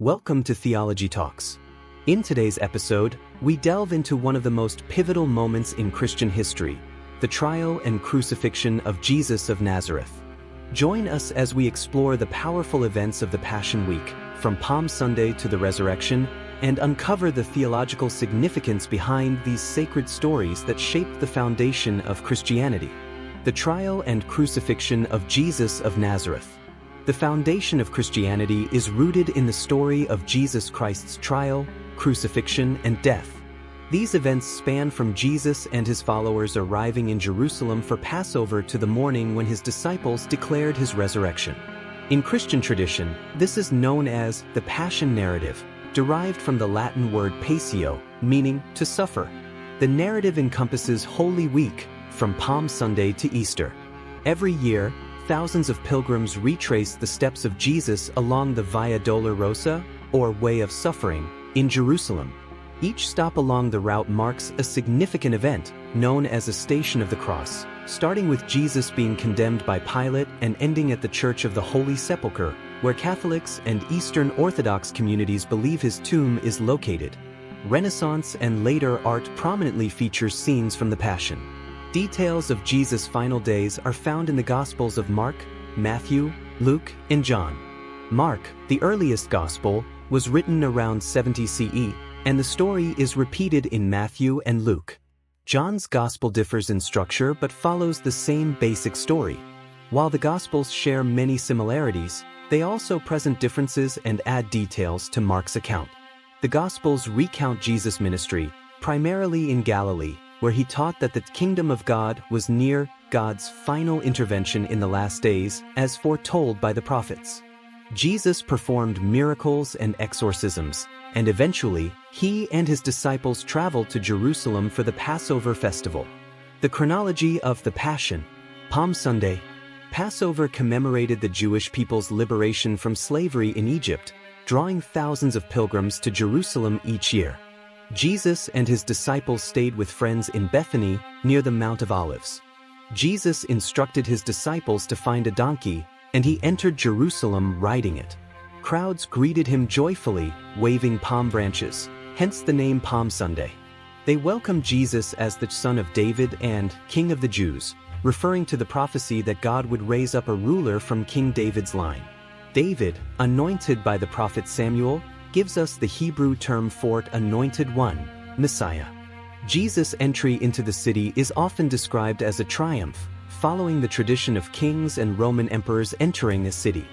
Welcome to Theology Talks. In today's episode, we delve into one of the most pivotal moments in Christian history, the trial and crucifixion of Jesus of Nazareth. Join us as we explore the powerful events of the Passion Week, from Palm Sunday to the resurrection, and uncover the theological significance behind these sacred stories that shaped the foundation of Christianity. The trial and crucifixion of Jesus of Nazareth. The foundation of Christianity is rooted in the story of Jesus Christ's trial, crucifixion, and death. These events span from Jesus and his followers arriving in Jerusalem for Passover to the morning when his disciples declared his resurrection. In Christian tradition, this is known as the Passion narrative, derived from the Latin word passio, meaning to suffer. The narrative encompasses Holy Week, from Palm Sunday to Easter. Every year, thousands of pilgrims retrace the steps of Jesus along the Via Dolorosa, or Way of Suffering, in Jerusalem. Each stop along the route marks a significant event, known as a Station of the Cross, starting with Jesus being condemned by Pilate and ending at the Church of the Holy Sepulcher, where Catholics and Eastern Orthodox communities believe his tomb is located. Renaissance and later art prominently features scenes from the Passion. Details of Jesus' final days are found in the Gospels of Mark, Matthew, Luke, and John. Mark, the earliest Gospel, was written around 70 CE, and the story is repeated in Matthew and Luke. John's Gospel differs in structure but follows the same basic story. While the Gospels share many similarities, they also present differences and add details to Mark's account. The Gospels recount Jesus' ministry, primarily in Galilee, where he taught that the kingdom of God was near, God's final intervention in the last days, as foretold by the prophets. Jesus performed miracles and exorcisms, and eventually, he and his disciples traveled to Jerusalem for the Passover festival. The chronology of the Passion. Palm Sunday. Passover commemorated the Jewish people's liberation from slavery in Egypt, drawing thousands of pilgrims to Jerusalem each year. Jesus and his disciples stayed with friends in Bethany, near the Mount of Olives. Jesus instructed his disciples to find a donkey, and he entered Jerusalem riding it. Crowds greeted him joyfully, waving palm branches, hence the name Palm Sunday. They welcomed Jesus as the Son of David and King of the Jews, referring to the prophecy that God would raise up a ruler from King David's line. David, anointed by the prophet Samuel, gives us the Hebrew term for anointed one, Messiah. Jesus' entry into the city is often described as a triumph, following the tradition of kings and Roman emperors entering a city.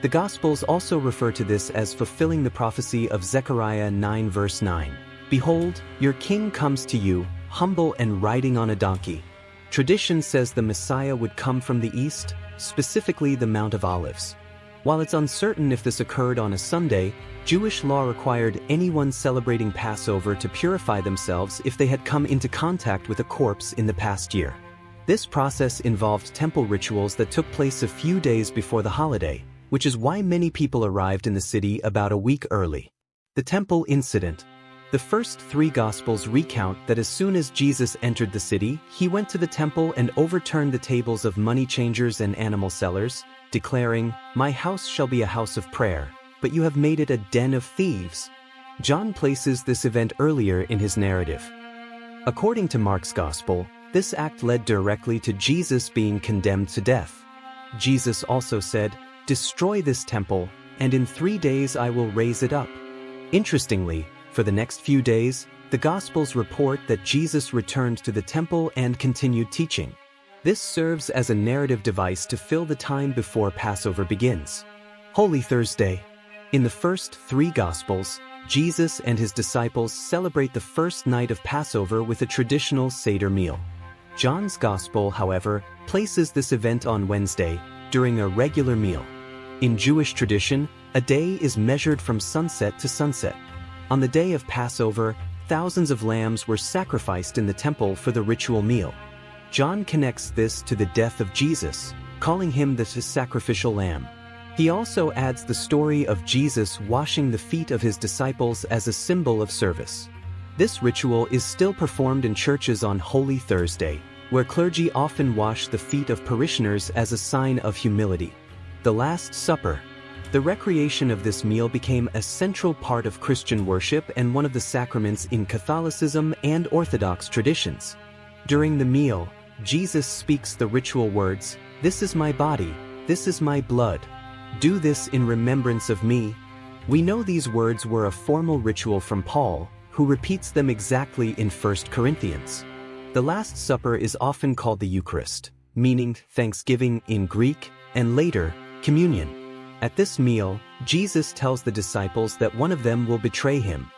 The Gospels also refer to this as fulfilling the prophecy of Zechariah 9 verse 9. Behold, your king comes to you, humble and riding on a donkey. Tradition says the Messiah would come from the east, specifically the Mount of Olives. While it's uncertain if this occurred on a Sunday, Jewish law required anyone celebrating Passover to purify themselves if they had come into contact with a corpse in the past year. This process involved temple rituals that took place a few days before the holiday, which is why many people arrived in the city about a week early. The temple incident. The first three Gospels recount that as soon as Jesus entered the city, he went to the temple and overturned the tables of money changers and animal sellers, declaring, "My house shall be a house of prayer, but you have made it a den of thieves." John places this event earlier in his narrative. According to Mark's Gospel, this act led directly to Jesus being condemned to death. Jesus also said, "Destroy this temple, and in 3 days I will raise it up." Interestingly, for the next few days, the Gospels report that Jesus returned to the temple and continued teaching. This serves as a narrative device to fill the time before Passover begins. Holy Thursday. In the first three Gospels, Jesus and his disciples celebrate the first night of Passover with a traditional Seder meal. John's Gospel, however, places this event on Wednesday, during a regular meal. In Jewish tradition, a day is measured from sunset to sunset. On the day of Passover, thousands of lambs were sacrificed in the temple for the ritual meal. John connects this to the death of Jesus, calling him the sacrificial lamb. He also adds the story of Jesus washing the feet of his disciples as a symbol of service. This ritual is still performed in churches on Holy Thursday, where clergy often wash the feet of parishioners as a sign of humility. The Last Supper. The recreation of this meal became a central part of Christian worship and one of the sacraments in Catholicism and Orthodox traditions. During the meal, Jesus speaks the ritual words, "This is my body, this is my blood. Do this in remembrance of me." We know these words were a formal ritual from Paul, who repeats them exactly in 1 Corinthians. The Last Supper is often called the Eucharist, meaning thanksgiving in Greek, and later, communion. At this meal, Jesus tells the disciples that one of them will betray him.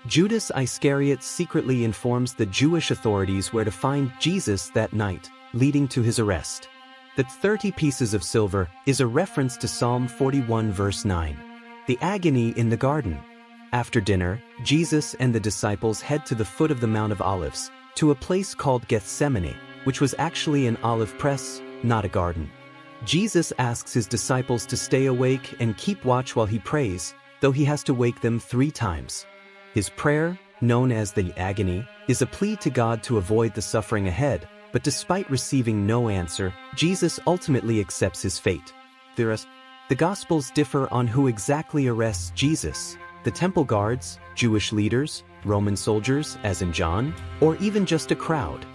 Judas Iscariot secretly informs the Jewish authorities where to find Jesus that night, leading to his arrest. The 30 pieces of silver is a reference to Psalm 41 verse 9. The agony in the garden. After dinner, Jesus and the disciples head to the foot of the Mount of Olives, to a place called Gethsemane, which was actually an olive press, not a garden. Jesus asks his disciples to stay awake and keep watch while he prays, though he has to wake them 3 times. His prayer, known as the agony, is a plea to God to avoid the suffering ahead, but despite receiving no answer, Jesus ultimately accepts his fate. The Gospels differ on who exactly arrests Jesus: the temple guards, Jewish leaders, Roman soldiers, as in John, or even just a crowd.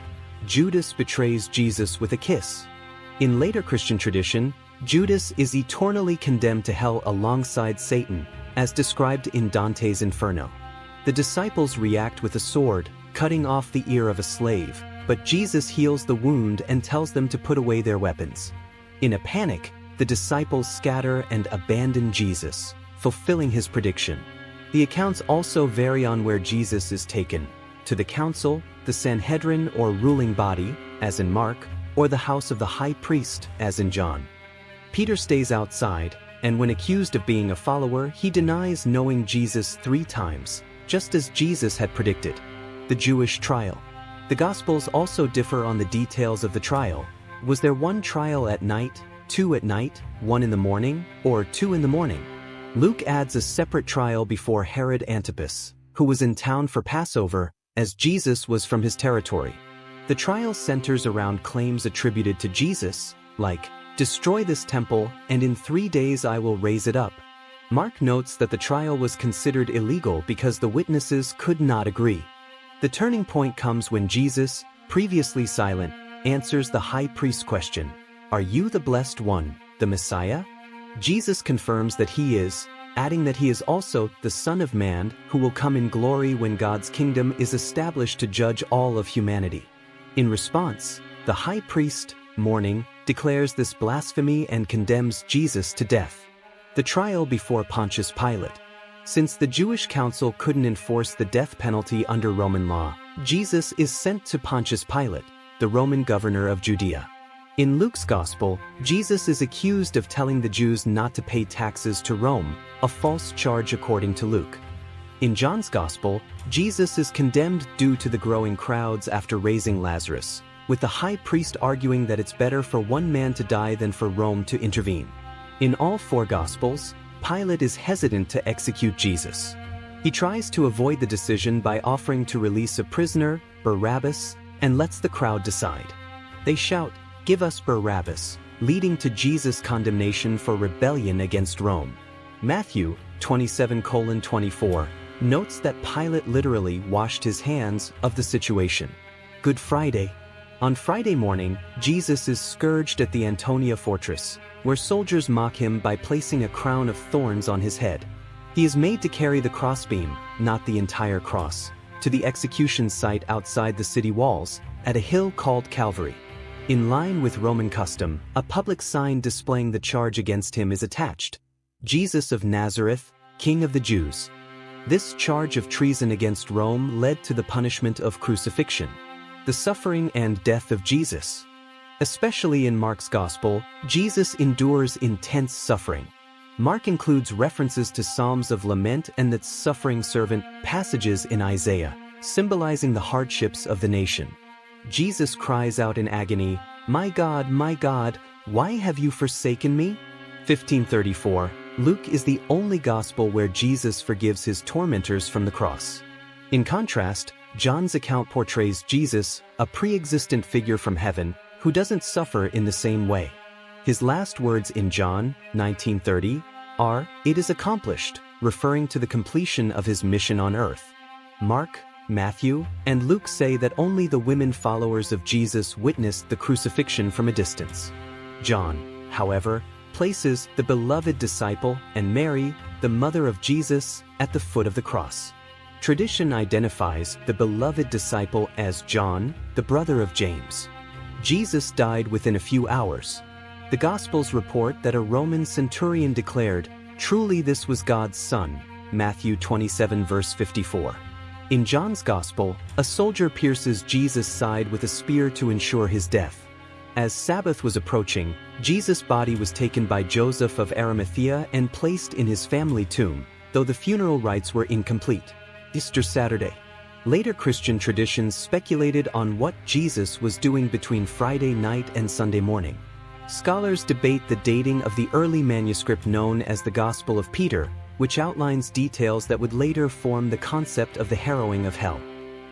Judas betrays Jesus with a kiss. In later Christian tradition, Judas is eternally condemned to hell alongside Satan, as described in Dante's Inferno. The disciples react with a sword, cutting off the ear of a slave, but Jesus heals the wound and tells them to put away their weapons. In a panic, the disciples scatter and abandon Jesus, fulfilling his prediction. The accounts also vary on where Jesus is taken: to the council, the Sanhedrin or ruling body, as in Mark, or the house of the high priest, as in John. Peter stays outside, and when accused of being a follower, he denies knowing Jesus 3 times, just as Jesus had predicted. The Jewish trial. The Gospels also differ on the details of the trial. Was there 1 trial at night, 2 at night, 1 in the morning, or 2 in the morning? Luke adds a separate trial before Herod Antipas, who was in town for Passover, as Jesus was from his territory. The trial centers around claims attributed to Jesus, like, "Destroy this temple, and in 3 days I will raise it up." Mark notes that the trial was considered illegal because the witnesses could not agree. The turning point comes when Jesus, previously silent, answers the high priest's question, "Are you the blessed one, the Messiah?" Jesus confirms that he is, adding that he is also the Son of Man who will come in glory when God's kingdom is established to judge all of humanity. In response, the high priest, mourning, declares this blasphemy and condemns Jesus to death. The trial before Pontius Pilate. Since the Jewish council couldn't enforce the death penalty under Roman law, Jesus is sent to Pontius Pilate, the Roman governor of Judea. In Luke's Gospel, Jesus is accused of telling the Jews not to pay taxes to Rome, a false charge according to Luke. In John's Gospel, Jesus is condemned due to the growing crowds after raising Lazarus, with the high priest arguing that it's better for 1 man to die than for Rome to intervene. In all 4 Gospels, Pilate is hesitant to execute Jesus. He tries to avoid the decision by offering to release a prisoner, Barabbas, and lets the crowd decide. They shout, "Give us Barabbas," leading to Jesus' condemnation for rebellion against Rome. Matthew 27:24 notes that Pilate literally washed his hands of the situation. Good Friday. On Friday morning, Jesus is scourged at the Antonia fortress, where soldiers mock him by placing a crown of thorns on his head. He is made to carry the crossbeam, not the entire cross, to the execution site outside the city walls, at a hill called Calvary. In line with Roman custom, a public sign displaying the charge against him is attached: Jesus of Nazareth, King of the Jews. This charge of treason against Rome led to the punishment of crucifixion, the suffering and death of Jesus. Especially in Mark's Gospel, Jesus endures intense suffering. Mark includes references to Psalms of lament and the suffering servant passages in Isaiah, symbolizing the hardships of the nation. Jesus cries out in agony, my God, why have you forsaken me?" 1534. Luke is the only gospel where Jesus forgives his tormentors from the cross. In contrast, John's account portrays Jesus, a pre-existent figure from heaven, who doesn't suffer in the same way. His last words in John 19:30, It is accomplished, referring to the completion of his mission on earth. Mark, Matthew, and Luke say that only the women followers of Jesus witnessed the crucifixion from a distance. John, however, places the beloved disciple and Mary, the mother of Jesus, at the foot of the cross. Tradition identifies the beloved disciple as John, the brother of James. Jesus died within a few hours. The Gospels report that a Roman centurion declared, "Truly this was God's Son," Matthew 27 verse 54. In John's Gospel, a soldier pierces Jesus' side with a spear to ensure his death. As Sabbath was approaching, Jesus' body was taken by Joseph of Arimathea and placed in his family tomb, though the funeral rites were incomplete. Easter Saturday. Later Christian traditions speculated on what Jesus was doing between Friday night and Sunday morning. Scholars debate the dating of the early manuscript known as the Gospel of Peter, which outlines details that would later form the concept of the harrowing of hell.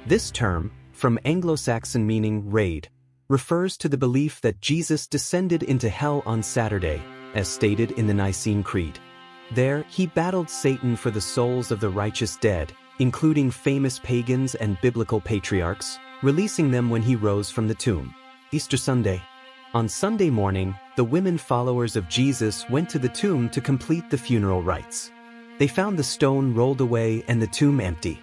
This term, from Anglo-Saxon meaning raid, refers to the belief that Jesus descended into hell on Saturday, as stated in the Nicene Creed. There, he battled Satan for the souls of the righteous dead, including famous pagans and biblical patriarchs, releasing them when he rose from the tomb. Easter Sunday. On Sunday morning, the women followers of Jesus went to the tomb to complete the funeral rites. They found the stone rolled away and the tomb empty.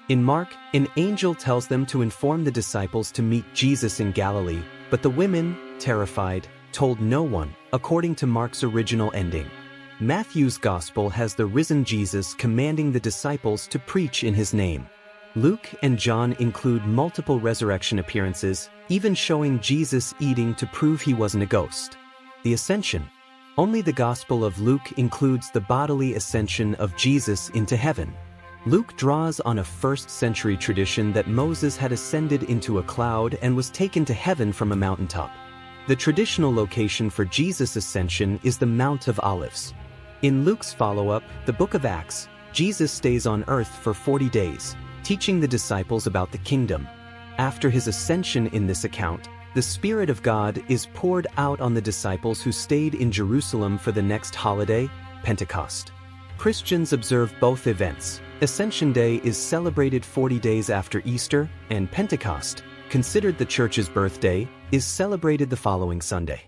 In Mark, an angel tells them to inform the disciples to meet Jesus in Galilee, but the women, terrified, told no one, according to Mark's original ending. Matthew's Gospel has the risen Jesus commanding the disciples to preach in his name. Luke and John include multiple resurrection appearances, even showing Jesus eating to prove he wasn't a ghost. The Ascension. Only the Gospel of Luke includes the bodily ascension of Jesus into heaven. Luke draws on a first-century tradition that Moses had ascended into a cloud and was taken to heaven from a mountaintop. The traditional location for Jesus' ascension is the Mount of Olives. In Luke's follow-up, the Book of Acts, Jesus stays on earth for 40 days, teaching the disciples about the kingdom. After his ascension in this account, the Spirit of God is poured out on the disciples who stayed in Jerusalem for the next holiday, Pentecost. Christians observe both events. Ascension Day is celebrated 40 days after Easter, and Pentecost, considered the Church's birthday, is celebrated the following Sunday.